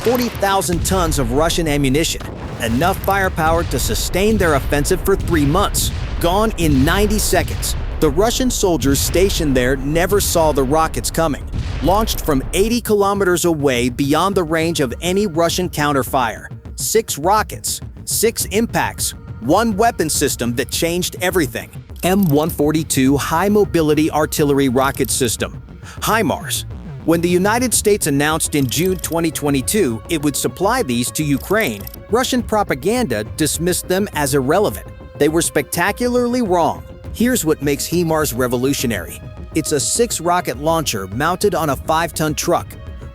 40,000 tons of Russian ammunition, enough firepower to sustain their offensive for 3 months, gone in 90 seconds. The Russian soldiers stationed there never saw the rockets coming. Launched from 80 kilometers away beyond the range of any Russian counterfire. 6 rockets, 6 impacts, 1 weapon system that changed everything. M142 High Mobility Artillery Rocket System, HIMARS. When the United States announced in June 2022 it would supply these to Ukraine, Russian propaganda dismissed them as irrelevant. They were spectacularly wrong. Here's what makes HIMARS revolutionary. It's a 6-rocket launcher mounted on a 5-ton truck,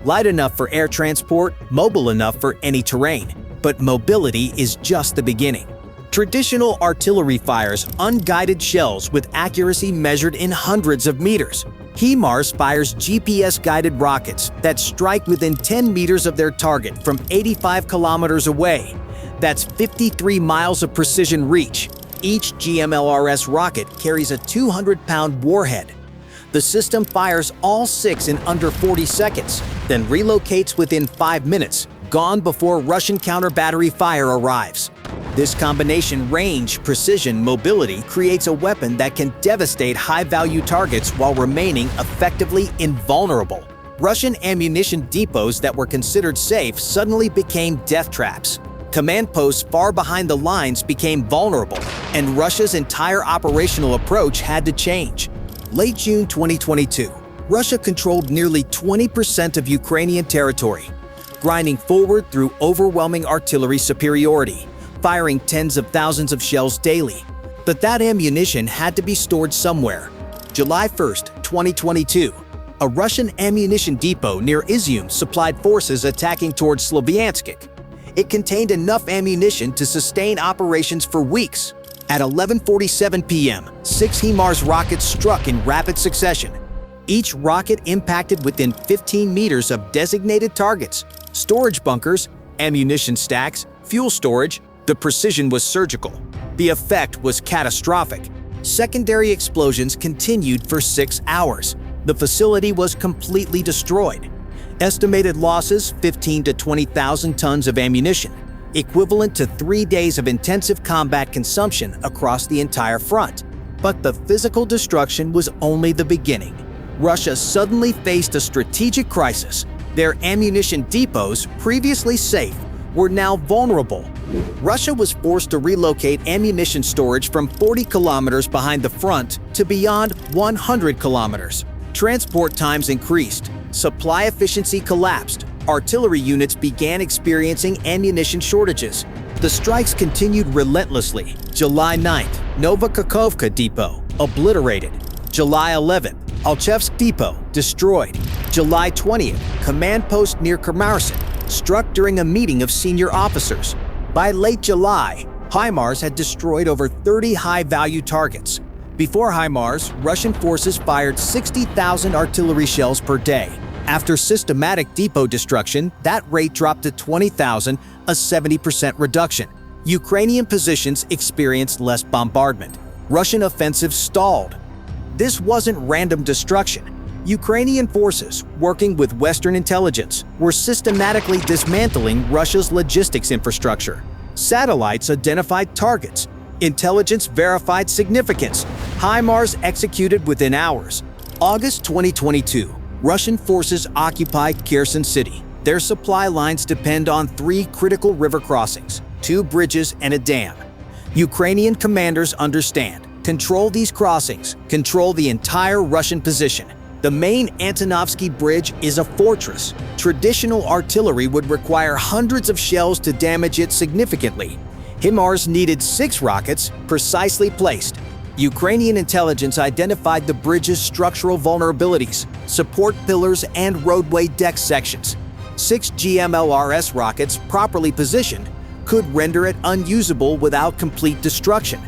light enough for air transport, mobile enough for any terrain. But mobility is just the beginning. Traditional artillery fires unguided shells with accuracy measured in hundreds of meters. HIMARS fires GPS-guided rockets that strike within 10 meters of their target from 85 kilometers away. That's 53 miles of precision reach. Each GMLRS rocket carries a 200-pound warhead. The system fires all 6 in under 40 seconds, then relocates within 5 minutes, gone before Russian counter-battery fire arrives. This combination range, precision, mobility creates a weapon that can devastate high-value targets while remaining effectively invulnerable. Russian ammunition depots that were considered safe suddenly became death traps. Command posts far behind the lines became vulnerable, and Russia's entire operational approach had to change. Late June 2022, Russia controlled nearly 20% of Ukrainian territory, grinding forward through overwhelming artillery superiority, firing tens of thousands of shells daily. But that ammunition had to be stored somewhere. July 1st, 2022, a Russian ammunition depot near Izium supplied forces attacking towards Sloviansk. It contained enough ammunition to sustain operations for weeks. At 11:47 p.m., 6 HIMARS rockets struck in rapid succession. Each rocket impacted within 15 meters of designated targets, storage bunkers, ammunition stacks, fuel storage. The precision was surgical. The effect was catastrophic. Secondary explosions continued for 6 hours. The facility was completely destroyed. Estimated losses: 15,000 to 20,000 tons of ammunition, equivalent to 3 days of intensive combat consumption across the entire front. But the physical destruction was only the beginning. Russia suddenly faced a strategic crisis. Their ammunition depots, previously safe, were now vulnerable. Russia was forced to relocate ammunition storage from 40 kilometers behind the front to beyond 100 kilometers. Transport times increased. Supply efficiency collapsed. Artillery units began experiencing ammunition shortages. The strikes continued relentlessly. July 9th, Novokakhovka Depot, obliterated. July 11th, Alchevsk Depot, destroyed. July 20th, command post near Kermarsin, struck during a meeting of senior officers. By late July, HIMARS had destroyed over 30 high-value targets. Before HIMARS, Russian forces fired 60,000 artillery shells per day. After systematic depot destruction, that rate dropped to 20,000, a 70% reduction. Ukrainian positions experienced less bombardment. Russian offensive stalled. This wasn't random destruction. Ukrainian forces, working with Western intelligence, were systematically dismantling Russia's logistics infrastructure. Satellites identified targets. Intelligence verified significance. HIMARS executed within hours. August 2022, Russian forces occupy Kherson City. Their supply lines depend on 3 critical river crossings, 2 bridges, and a dam. Ukrainian commanders understand: control these crossings, control the entire Russian position. The main Antonovsky Bridge is a fortress. Traditional artillery would require hundreds of shells to damage it significantly. HIMARS needed 6 rockets, precisely placed. Ukrainian intelligence identified the bridge's structural vulnerabilities, support pillars, and roadway deck sections. 6 GMLRS rockets, properly positioned, could render it unusable without complete destruction.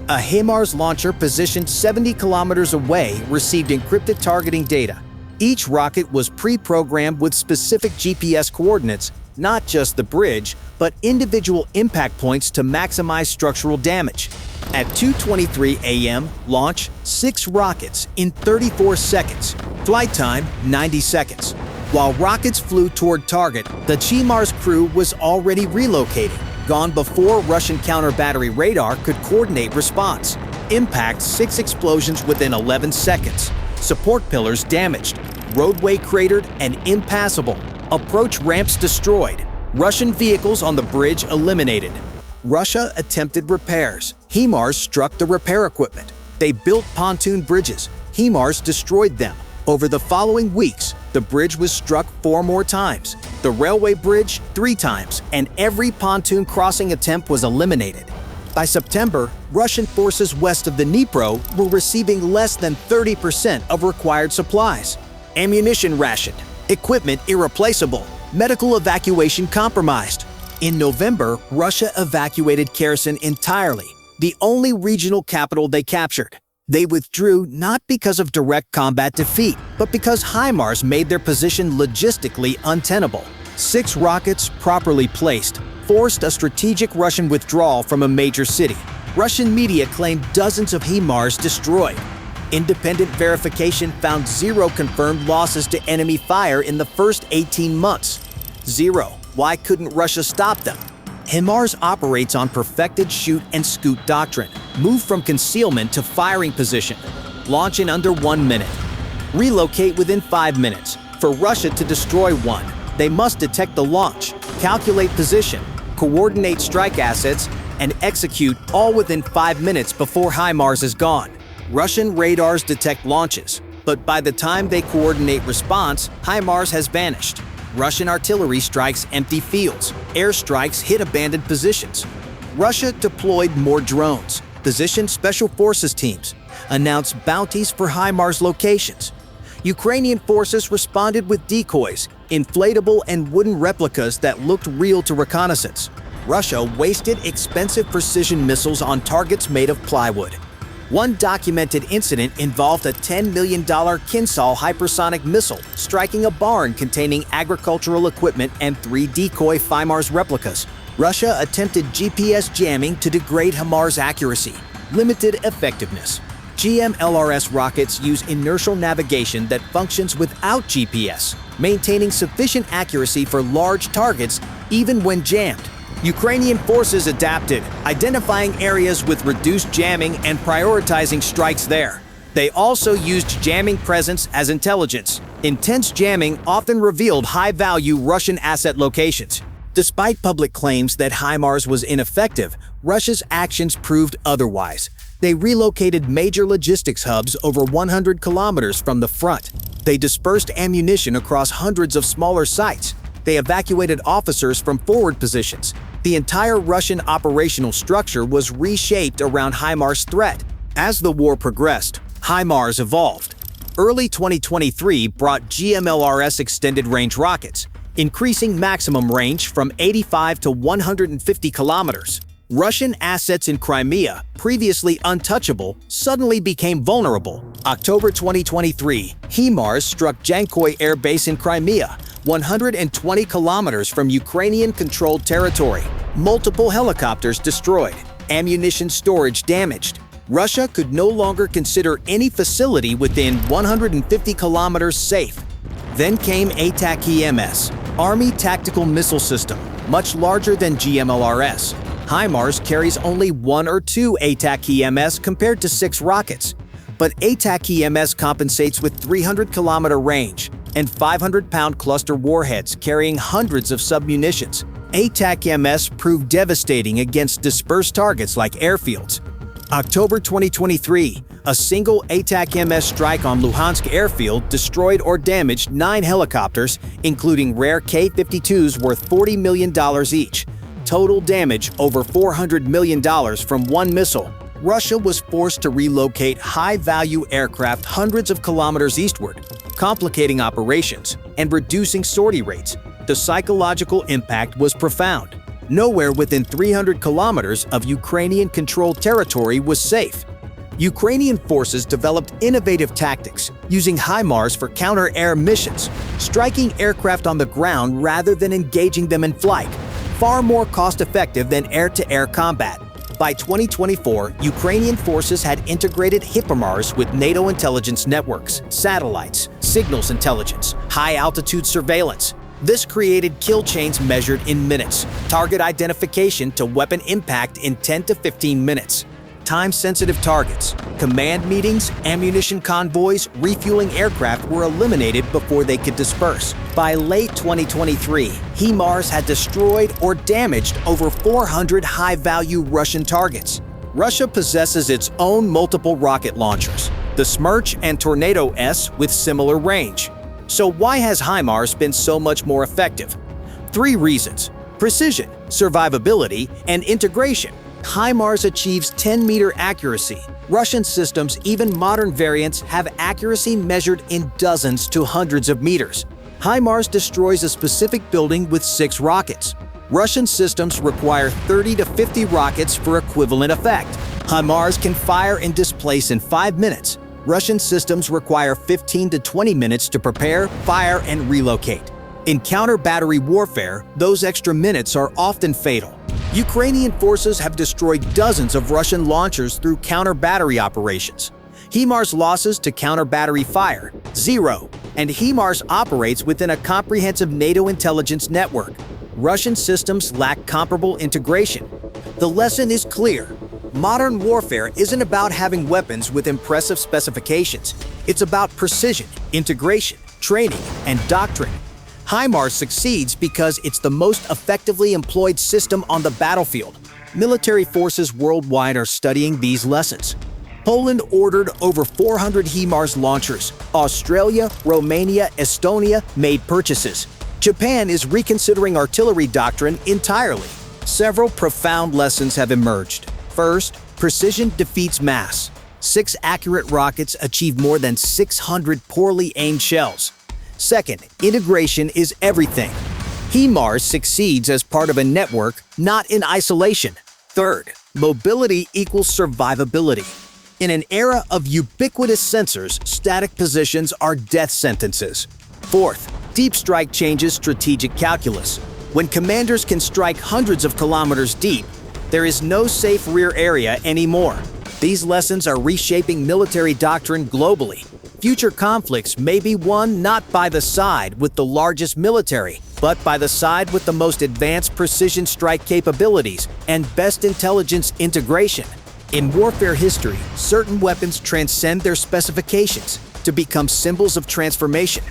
A HIMARS launcher positioned 70 kilometers away received encrypted targeting data. Each rocket was pre-programmed with specific GPS coordinates, not just the bridge, but individual impact points to maximize structural damage. At 2:23 a.m., launch 6 rockets in 34 seconds. Flight time 90 seconds. While rockets flew toward target, the HIMARS crew was already relocating, gone before Russian counter-battery radar could coordinate response. Impact: 6 explosions within 11 seconds. Support pillars damaged. Roadway cratered and impassable. Approach ramps destroyed. Russian vehicles on the bridge eliminated. Russia attempted repairs. HIMARS struck the repair equipment. They built pontoon bridges. HIMARS destroyed them. Over the following weeks, the bridge was struck 4 more times, the railway bridge 3 times, and every pontoon crossing attempt was eliminated. By September, Russian forces west of the Dnipro were receiving less than 30% of required supplies. Ammunition rationed, equipment irreplaceable, medical evacuation compromised. In November, Russia evacuated Kherson entirely, the only regional capital they captured. They withdrew not because of direct combat defeat, but because HIMARS made their position logistically untenable. 6 rockets, properly placed, forced a strategic Russian withdrawal from a major city. Russian media claimed dozens of HIMARS destroyed. Independent verification found 0 confirmed losses to enemy fire in the first 18 months. 0. Why couldn't Russia stop them? HIMARS operates on perfected shoot-and-scoot doctrine. Move from concealment to firing position. Launch in under 1 minute. Relocate within 5 minutes. For Russia to destroy one, they must detect the launch, calculate position, coordinate strike assets, and execute all within 5 minutes before HIMARS is gone. Russian radars detect launches, but by the time they coordinate response, HIMARS has vanished. Russian artillery strikes empty fields. Airstrikes hit abandoned positions. Russia deployed more drones, positioned special forces teams, announced bounties for HIMARS locations. Ukrainian forces responded with decoys, inflatable and wooden replicas that looked real to reconnaissance. Russia wasted expensive precision missiles on targets made of plywood. One documented incident involved a $10 million Kinsal hypersonic missile striking a barn containing agricultural equipment and 3 decoy HIMARS replicas. Russia attempted GPS jamming to degrade HIMARS accuracy. Limited effectiveness. GMLRS rockets use inertial navigation that functions without GPS, maintaining sufficient accuracy for large targets even when jammed. Ukrainian forces adapted, identifying areas with reduced jamming and prioritizing strikes there. They also used jamming presence as intelligence. Intense jamming often revealed high-value Russian asset locations. Despite public claims that HIMARS was ineffective, Russia's actions proved otherwise. They relocated major logistics hubs over 100 kilometers from the front. They dispersed ammunition across hundreds of smaller sites. They evacuated officers from forward positions. The entire Russian operational structure was reshaped around HIMARS' threat. As the war progressed, HIMARS evolved. Early 2023 brought GMLRS extended-range rockets, increasing maximum range from 85 to 150 kilometers. Russian assets in Crimea, previously untouchable, suddenly became vulnerable. October 2023, HIMARS struck Jankoy Air Base in Crimea, 120 kilometers from Ukrainian-controlled territory. Multiple helicopters destroyed. Ammunition storage damaged. Russia could no longer consider any facility within 150 kilometers safe. Then came ATAC-EMS, Army Tactical Missile System, much larger than GMLRS. HIMARS carries only 1 or 2 ATAC-EMS compared to 6 rockets. But ATAC-EMS compensates with 300-kilometer range and 500-pound cluster warheads carrying hundreds of submunitions. ATAC-MS proved devastating against dispersed targets like airfields. October 2023, a single ATAC-MS strike on Luhansk airfield destroyed or damaged 9 helicopters, including rare K-52s worth $40 million each. Total damage over $400 million from one missile. Russia was forced to relocate high-value aircraft hundreds of kilometers eastward, complicating operations and reducing sortie rates. The psychological impact was profound. Nowhere within 300 kilometers of Ukrainian-controlled territory was safe. Ukrainian forces developed innovative tactics, using HIMARS for counter-air missions, striking aircraft on the ground rather than engaging them in flight, far more cost-effective than air-to-air combat. By 2024, Ukrainian forces had integrated HIMARS with NATO intelligence networks, satellites, signals intelligence, high-altitude surveillance. This created kill chains measured in minutes, target identification to weapon impact in 10 to 15 minutes. Time-sensitive targets, command meetings, ammunition convoys, refueling aircraft were eliminated before they could disperse. By late 2023, HIMARS had destroyed or damaged over 400 high-value Russian targets. Russia possesses its own multiple rocket launchers, the Smerch and Tornado S, with similar range. So why has HIMARS been so much more effective? 3 reasons: precision, survivability, and integration. HIMARS achieves 10-meter accuracy. Russian systems, even modern variants, have accuracy measured in dozens to hundreds of meters. HIMARS destroys a specific building with 6 rockets. Russian systems require 30 to 50 rockets for equivalent effect. HIMARS can fire and displace in 5 minutes. Russian systems require 15 to 20 minutes to prepare, fire, and relocate. In counter-battery warfare, those extra minutes are often fatal. Ukrainian forces have destroyed dozens of Russian launchers through counter-battery operations. HIMARS losses to counter-battery fire, 0, and HIMARS operates within a comprehensive NATO intelligence network. Russian systems lack comparable integration. The lesson is clear. Modern warfare isn't about having weapons with impressive specifications. It's about precision, integration, training, and doctrine. HIMARS succeeds because it's the most effectively employed system on the battlefield. Military forces worldwide are studying these lessons. Poland ordered over 400 HIMARS launchers. Australia, Romania, Estonia made purchases. Japan is reconsidering artillery doctrine entirely. Several profound lessons have emerged. First, precision defeats mass. 6 accurate rockets achieve more than 600 poorly aimed shells. Second, integration is everything. HIMARS succeeds as part of a network, not in isolation. Third, mobility equals survivability. In an era of ubiquitous sensors, static positions are death sentences. Fourth, deep strike changes strategic calculus. When commanders can strike hundreds of kilometers deep, there is no safe rear area anymore. These lessons are reshaping military doctrine globally. Future conflicts may be won not by the side with the largest military, but by the side with the most advanced precision strike capabilities and best intelligence integration. In warfare history, certain weapons transcend their specifications to become symbols of transformation.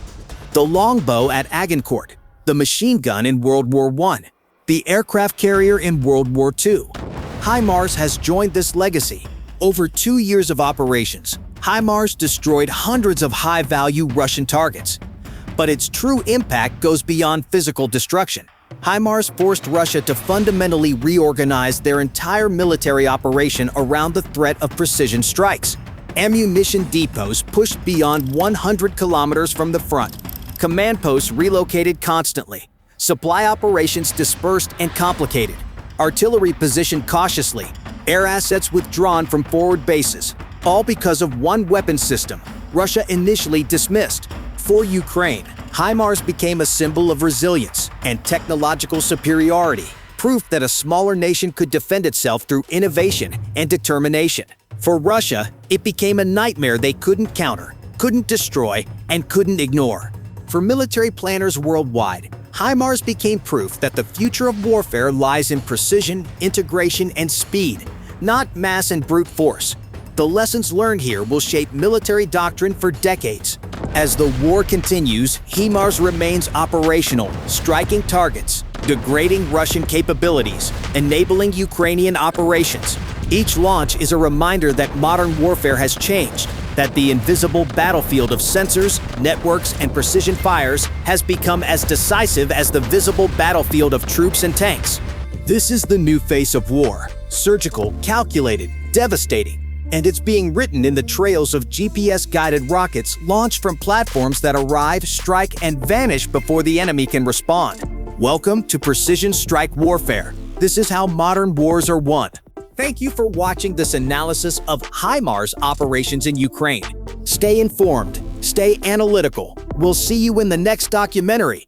The longbow at Agincourt, the machine gun in World War I, the aircraft carrier in World War II. HIMARS has joined this legacy. Over 2 years of operations, HIMARS destroyed hundreds of high-value Russian targets. But its true impact goes beyond physical destruction. HIMARS forced Russia to fundamentally reorganize their entire military operation around the threat of precision strikes. Ammunition depots pushed beyond 100 kilometers from the front. Command posts relocated constantly. Supply operations dispersed and complicated. Artillery positioned cautiously. Air assets withdrawn from forward bases. All because of one weapon system Russia initially dismissed. For Ukraine, HIMARS became a symbol of resilience and technological superiority, proof that a smaller nation could defend itself through innovation and determination. For Russia, it became a nightmare they couldn't counter, couldn't destroy, and couldn't ignore. For military planners worldwide, HIMARS became proof that the future of warfare lies in precision, integration, and speed, not mass and brute force. The lessons learned here will shape military doctrine for decades. As the war continues, HIMARS remains operational, striking targets, degrading Russian capabilities, enabling Ukrainian operations. Each launch is a reminder that modern warfare has changed, that the invisible battlefield of sensors, networks, and precision fires has become as decisive as the visible battlefield of troops and tanks. This is the new face of war, surgical, calculated, devastating. And it's being written in the trails of GPS-guided rockets launched from platforms that arrive, strike, and vanish before the enemy can respond. Welcome to Precision Strike Warfare. This is how modern wars are won. Thank you for watching this analysis of HIMARS operations in Ukraine. Stay informed, stay analytical. We'll see you in the next documentary.